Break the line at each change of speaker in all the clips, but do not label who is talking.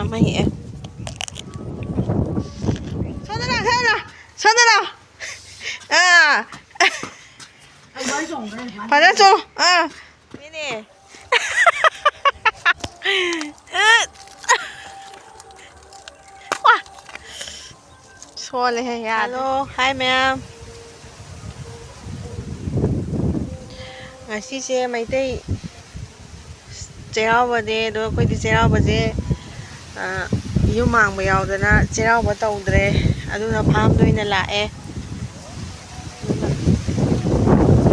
Ama hiểu. Sao thế nào? Sao thế nào? À. Phải ra chung. À. Cái này. Wow. Xô lên hay à? Hello, hi ma'am. Ngasiसे Maitai Cheraubade do akhoi Cheraubase yum mangba yaudana Cherauba tawdre aduna farm do ina lae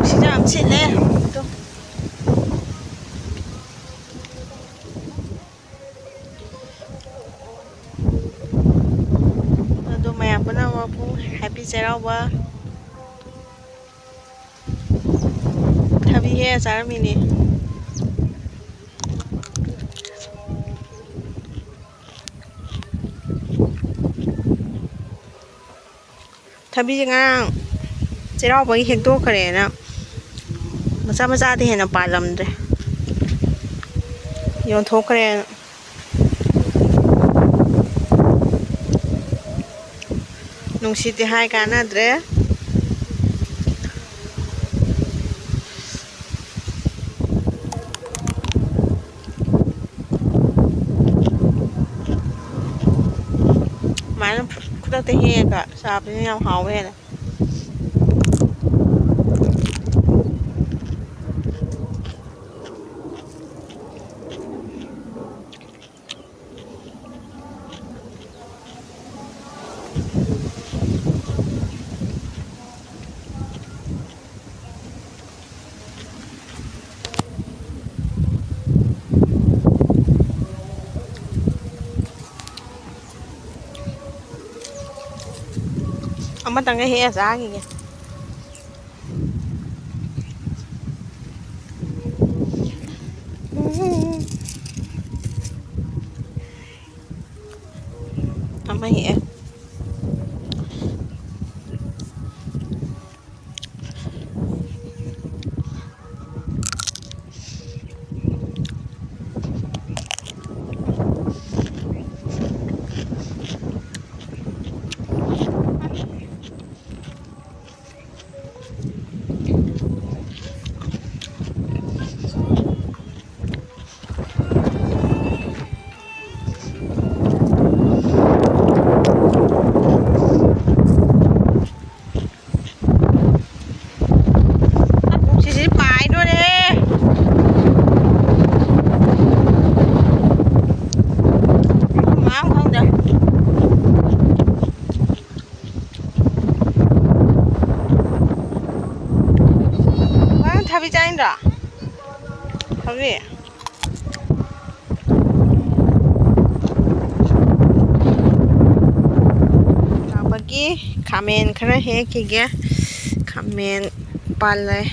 sida am chile to ado mayam bana wa pu happy Cherauba thabi he charmini thabi ngang Cherauba gi hekto khare na macha macha de hena palamdre yon thokre nungsiti hai kanadre mà nó rất là he cả sạp với nhau hào về này ông bắt tăng cái he giá gì kìa ông hay he Thabi chain ra Thabi bagi khamen khara he ki ge khamen palai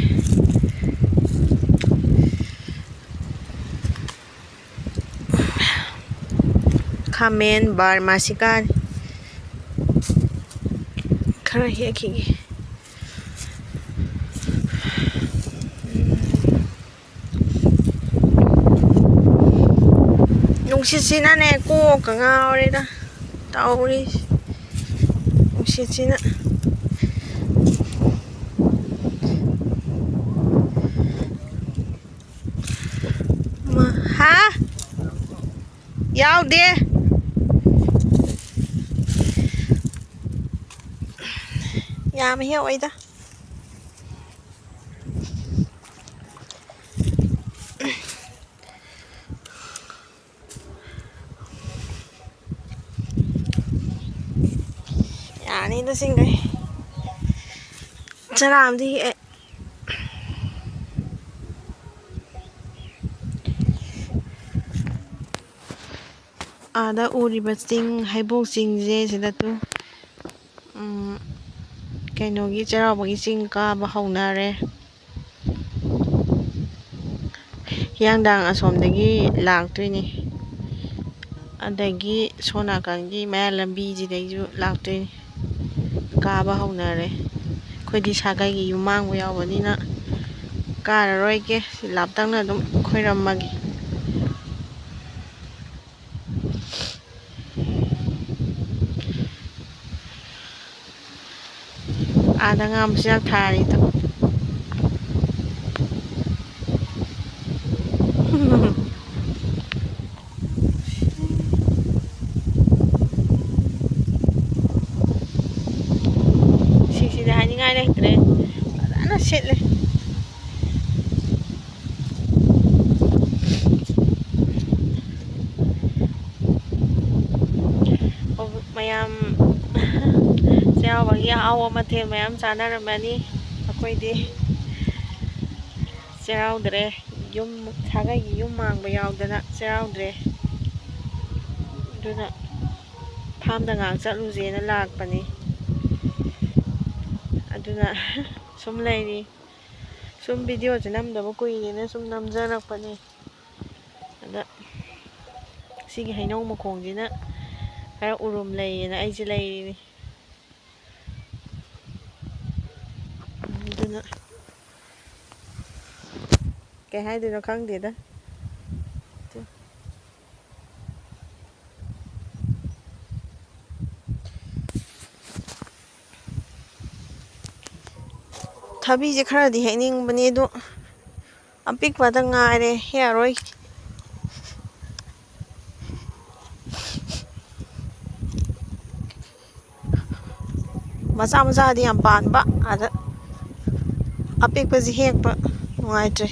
khamen bar masikan khara he ki ge nungsitsina ne ko ka ngawre da tawri nungsitsina ma ha yaude yam hiu ai da này nó sinh cáiจะlàm thì ada uriba sing haibok sing je sida tu kainogi Cherauba gi sing ka ba haunare hiangdang asomdagi laktoini adagi sonakangi maya lambi jidaisu laktoini kaba haunare khodi sagai gi yumang bo yawbanina kararoige laptangna dum khoiramagi ꯑꯥꯗ ꯉꯥ ꯃꯆꯤꯟꯖꯥꯛ ꯊꯥꯔꯤꯗꯣ ꯁꯤꯁꯤꯗꯤ ꯍꯥꯏꯅꯤꯡꯉꯥꯏ ꯂꯩꯇ꯭ꯔꯦ ꯐꯖꯅ ꯁꯤꯠꯂꯦ ꯃꯌꯥꯝ ꯆꯩꯔꯥꯎꯕꯒꯤ ꯑꯍꯥꯎꯕ ꯃꯊꯦꯜ ꯃꯌꯥꯝ ꯆꯥꯅꯔꯝꯃꯅꯤ ꯑꯩꯈꯣꯏꯗꯤ ꯆꯩꯔꯥꯎꯗ꯭ꯔꯦ ꯌꯨꯝ ꯁꯥꯒꯩꯒꯤ ꯌꯨꯝ ꯃꯥꯡꯕ ꯌꯥꯎꯗꯅ ꯆꯩꯔꯥꯎꯗ꯭ꯔꯦ ꯑꯗꯨꯅ ꯐꯥꯝꯗ ꯉꯥꯏꯍꯥꯛ ꯆꯠꯂꯨꯁꯦꯅ ꯂꯥꯛꯄꯅꯤ ꯑꯗꯨꯅ ꯁꯨꯝ ꯂꯩꯔꯤ ꯁꯨꯝ ꯚꯤꯗꯤꯑꯣꯁꯦ ꯅꯝꯗꯕ ꯀꯨꯏꯔꯦꯅ ꯁꯨꯝ ꯅꯝꯖꯔꯛꯄꯅꯤ ꯑꯗ ꯁꯤꯒꯤ ꯍꯩꯅꯧ ꯃꯈꯣꯡꯁꯤꯅ ꯈꯔ ꯎꯔꯨꯝ ꯂꯩꯌꯦꯅ ꯑꯩꯁꯦ ꯂꯩꯔꯤꯅꯤ ꯑꯗꯨꯅ ꯀꯩ ꯍꯥꯏꯗꯣꯏꯅꯣ ꯈꯪꯗꯦꯗ ꯊꯕꯤꯁꯦ ꯈꯔꯗꯤ ꯍꯦꯛꯅꯤꯡꯕꯅꯤ ꯑꯗꯣ ꯑꯄꯤꯛꯄꯗ ꯉꯥꯏꯔꯦ ꯍꯦꯛꯑꯔꯣꯏ ꯃꯆꯥ ꯃꯆꯥꯗꯤ ꯌꯥꯝ ꯄꯥꯟꯕ ꯑꯗ ꯑꯄꯤꯛꯄꯁꯤ ꯍꯦꯛꯄ ꯅꯨꯡꯉꯥꯏꯇ꯭ꯔꯦ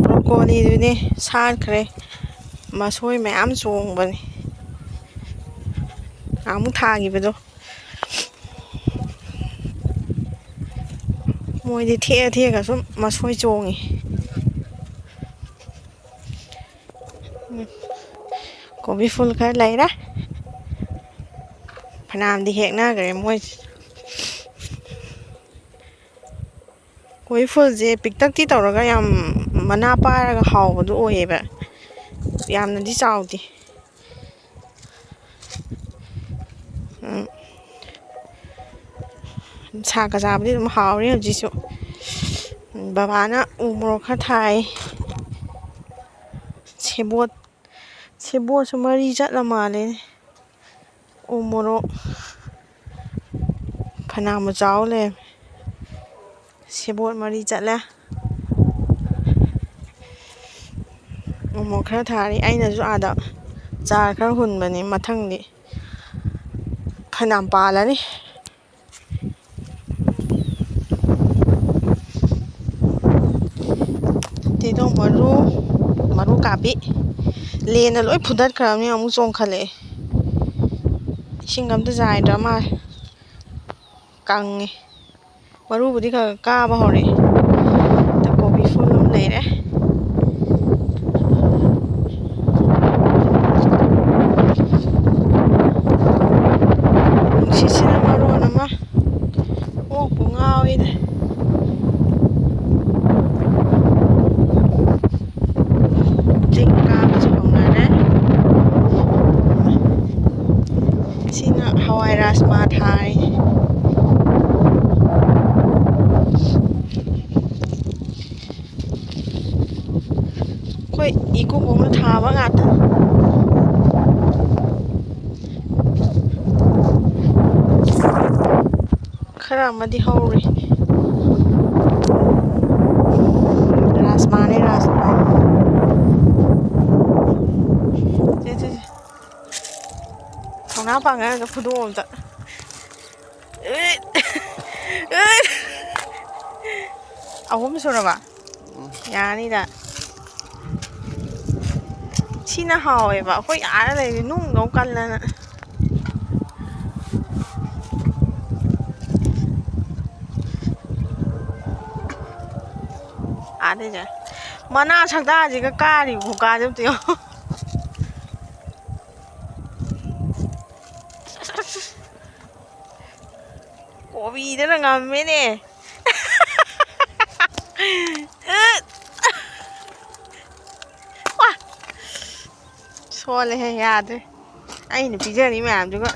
ꯕ꯭ꯔꯣꯀꯣꯂꯤꯗꯨꯅꯦ ꯁꯥꯠꯈ꯭ꯔꯦ ꯃꯁꯣꯏ ꯃꯌꯥꯝ ꯆꯣꯡꯕꯅꯤ ꯑꯃꯨꯛ ꯊꯥꯈꯤꯕꯗꯣ ꯃꯣꯏꯗꯤ ꯊꯦꯛꯑ ꯊꯦꯛꯑꯒ ꯁꯨꯝ ꯃꯁꯣꯏ ꯆꯣꯡꯉꯤ ꯀꯣꯕꯤ ꯐꯨꯜ ꯈꯔ ꯂꯩꯔꯦ ꯐꯅꯌꯥꯝꯗꯤ ꯍꯦꯛꯅꯈ꯭ꯔꯦ ꯃꯣꯏꯁꯦ ꯀꯣꯕꯤ ꯐꯨꯜꯁꯦ ꯄꯤꯛꯇꯛꯇꯤ ꯇꯧꯔꯒ ꯌꯥꯝ ꯃꯅꯥ ꯄꯥꯔꯒ ꯍꯥꯎꯕꯗꯣ ꯑꯣꯏꯌꯦꯕ ꯌꯥꯝꯅꯗꯤ ꯆꯥꯎꯗꯦ ꯁꯥꯛꯀ ꯆꯥꯕꯗꯤ ꯑꯗꯨꯝ ꯍꯥꯎꯔꯦ ꯍꯧꯖꯤꯛꯁꯨ ꯕꯕꯥꯅ ꯎ ꯃꯣꯔꯣꯛ ꯈꯔ ꯊꯥꯏ ꯁꯦꯕꯣꯠꯁꯨ ꯃꯔꯤ ꯆꯠꯂ ꯃꯥꯜꯂꯦ ꯎ ꯃꯣꯔꯣꯛ ꯐꯅꯌꯥꯝꯕꯨ ꯆꯥꯎ ꯂꯩꯔꯝꯃꯦ ꯁꯦꯕꯣꯠ ꯃꯔꯤ ꯆꯠꯂꯦ ꯎ ꯃꯣꯔꯣꯛ ꯈꯔ ꯊꯥꯔꯤ ꯑꯩꯅꯁꯨ ꯑꯥꯗ ꯆꯥꯔ ꯈꯔ ꯍꯨꯟꯕꯅꯤ ꯃꯊꯪꯗꯤ ꯐꯅꯌꯥꯝ ꯄꯥꯜꯂꯅꯤ ꯇꯤꯜꯍꯧ ꯃꯔꯨ ꯀꯥꯕꯤ ꯂꯦꯟꯅ ꯂꯣꯏ ꯐꯨꯗꯠꯈ꯭ꯔꯕꯅꯤ ꯑꯃꯨꯛ ꯆꯣꯡꯈꯠꯂꯛꯑꯦ ꯏꯁꯤꯡ ꯑꯝꯇ ꯆꯥꯏꯗ꯭ꯔ ꯃꯥꯜꯂꯦ ꯀꯪꯉꯦ ꯃꯔꯨꯕꯨꯗꯤ ꯈꯔ ꯀꯥꯕ ꯍꯧꯔꯛꯑꯦ ꯑꯗ ꯀꯣꯕꯤ ꯐꯨꯜ ꯑꯃ ꯂꯩꯔꯦ ꯅꯨꯡꯁꯤꯠꯁꯤꯅ ꯃꯔꯣꯟ ꯑꯃ ꯀꯣꯛꯄꯨ ꯉꯥꯎꯏꯗ ꯆꯤꯡ ꯀꯥꯕꯁꯨ ꯍꯧꯅꯔꯦ ꯁꯤꯅ ꯍꯋꯥꯏ ꯔꯥꯖꯃꯥ ꯊꯥꯔꯤ ꯑꯩꯈꯣꯏ ꯏꯀꯨꯕꯣꯛꯅ ꯊꯥꯕ ꯉꯥꯛꯇꯅꯤ ꯈꯔ ꯑꯃꯗꯤ ꯍꯧꯔꯤ ꯔꯥꯖꯃꯥꯅꯦ ꯔꯥꯖꯃꯥ ꯊꯧꯅꯥ ꯄꯥꯡꯉꯒ ꯐꯨꯗꯣꯛ ꯑꯝꯇ ꯑꯍꯨꯝ ꯁꯨꯔꯕ ꯌꯥꯅꯤꯗ ꯁꯤꯅ ꯍꯥꯎꯋꯦꯕ ꯑꯩꯈꯣꯏ ꯑꯥꯗ ꯂꯩꯔꯤ ꯅꯨꯡꯗꯧ ꯀꯜꯂꯅ ꯑꯥꯗꯩꯁꯦ ꯃꯅꯥ ꯁꯛꯇꯥꯁꯤꯒ ꯀꯥꯔꯤꯕ ꯈꯨꯀꯥꯁꯦ ꯑꯝꯇ ꯌꯦꯡꯉꯣ ꯀꯣꯕꯤꯗꯅ ꯉꯝꯃꯦꯅꯦ ꯁꯣꯜꯂꯦꯍꯦ ꯌꯥꯗ꯭ꯔꯦ ꯑꯩꯅ ꯄꯤꯖꯔꯤ ꯃꯌꯥꯝꯗꯨꯒ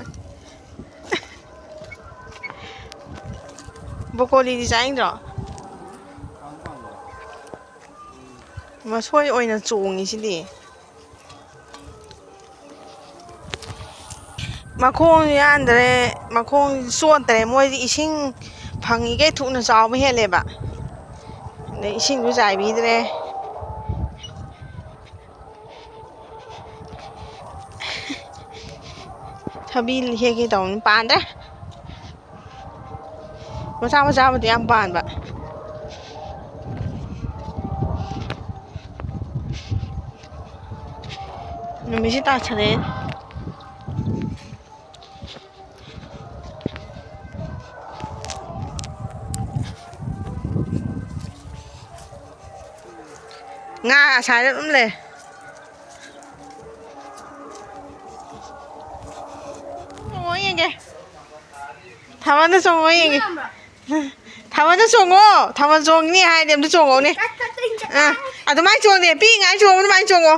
ꯕ꯭ꯔꯣꯀꯣꯂꯤꯗꯤ ꯆꯥꯅꯤꯡꯗ꯭ꯔꯣ ꯃꯁꯣꯏ ꯑꯣꯏꯅ ꯆꯣꯡꯉꯤꯁꯤꯗꯤ ꯃꯈꯣꯡ ꯌꯥꯟꯗ꯭ꯔꯦ ꯃꯈꯣꯡ ꯆꯣꯠꯇ꯭ꯔꯦ ꯃꯣꯏꯗꯤ ꯏꯁꯤꯡ ꯐꯪꯉꯤꯈꯩ ꯊꯨꯅ ꯆꯥꯎꯕ ꯍꯦꯜꯂꯦꯕ ꯑꯗꯩ ꯏꯁꯤꯡꯁꯨ ꯆꯥꯏꯕꯤꯗ꯭ꯔꯦ ꯊꯕꯤ ꯍꯦꯛꯀꯦ ꯇꯧꯅꯤ ꯄꯥꯟꯗ꯭ꯔꯦ ꯃꯆꯥ ꯃꯆꯥꯕꯨꯗꯤ ꯌꯥꯝ ꯄꯥꯟꯕ ꯅꯨꯃꯤꯠꯁꯤ ꯇꯥꯁꯜꯂꯛꯑꯦ ꯉꯥ ꯑꯁꯥꯏꯗ ꯑꯗꯨꯝ ꯂꯩ ꯆꯣꯡꯉꯣ ꯌꯦꯡꯒꯦ ꯊꯥꯕꯜꯗ ꯆꯣꯡꯉꯣ ꯌꯦꯡꯒꯦ ꯊꯥꯕꯜꯗ ꯆꯣꯡꯉꯣ ꯊꯥꯕꯜ ꯆꯣꯡꯉꯅꯤ ꯍꯥꯏꯔꯗꯤ ꯑꯝꯇ ꯆꯣꯡꯉꯣꯅꯦ ꯑꯗꯨꯃꯥꯏꯅ ꯆꯣꯡꯗꯦ ꯄꯤꯛꯏꯉꯥꯏ ꯆꯣꯡꯉꯣ ꯑꯗꯨꯃꯥꯏꯅ ꯆꯣꯡꯉꯣ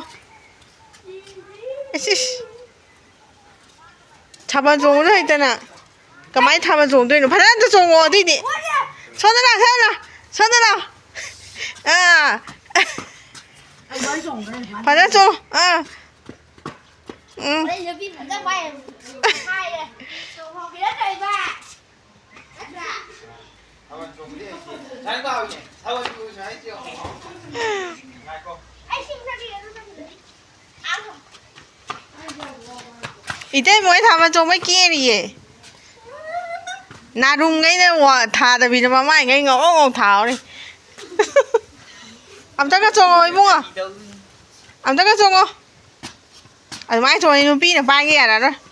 ꯏꯁ ꯏꯁ ꯊꯥꯕꯜ ꯆꯣꯡꯕꯁꯨ ꯍꯩꯇꯅ ꯀꯃꯥꯏꯅ ꯊꯥꯕꯜ ꯆꯣꯡꯗꯣꯏꯅꯣ ꯐꯖꯅ ꯑꯝꯇ ꯆꯣꯡꯉꯣ ꯑꯗꯨꯏꯗꯤ ꯁꯣꯝꯗ ꯂꯥꯎ ꯁꯣꯝꯗ ꯂꯥꯎ ꯐꯖꯅ ꯆꯣꯡꯉꯣ 이때뭐에 담아 정말 깨리에 나룽이네 와 다다비는 마마이가 이거 엉엉 다오네 암자가 정어 이봉아 암자가 정어 아주 많이 정어 이놈 삐는 빠게 알아